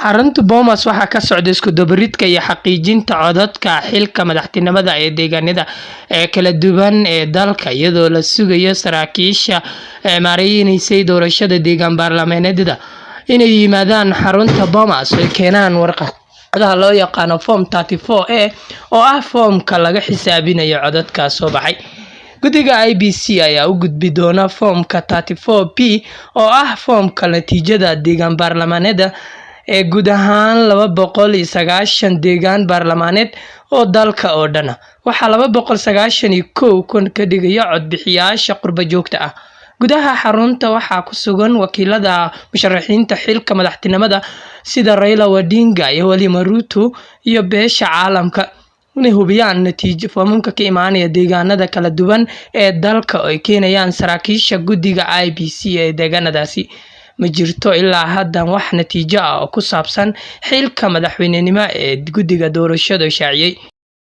xarunta Bomas waxaa ka socda isku dabaridka iyo xaqiijinta codadka xilka madaxtinimada ee deegaanada kala duwan ee dalka iyadoo la sugayo saraakiisha maareynaysa doorashada deegaan baarlamaaneedka inay yimaadaan xarunta Bomas oo keenaan warqadaha loo yaqaan Form 34A oo ah foomka laga xisaabinayo codadka soo baxay. Guddiga IEBC ayaa u gudbi doona foomka 34P oo ah foomka natiijada deegaan baarlamaaneedka ee guud ahaan 290 deegaan baarlamaaneed oo dalka oo dhan. Waxaa 291 kun ka dhigaya codbixiyayaasha qurba joogta ah. Gudaha xarunta waxaa ku sugan wakiilada musharaxiinta xilka madaxtinimada sida Raila Odinga iyo William Ruto iyo beesha caalamka inay hubiyaan natiijo foomamka ka imaanaya deegaanada kala duwan ee dalka oo ay keenayaan saraakiisha guddiga IEBC ee deegaanadaasi. Ma jirto ilaa hadda wax natiijo ah oo ku saabsan xilka madaxweynenimo ee guddiga doorashada shaaciyay.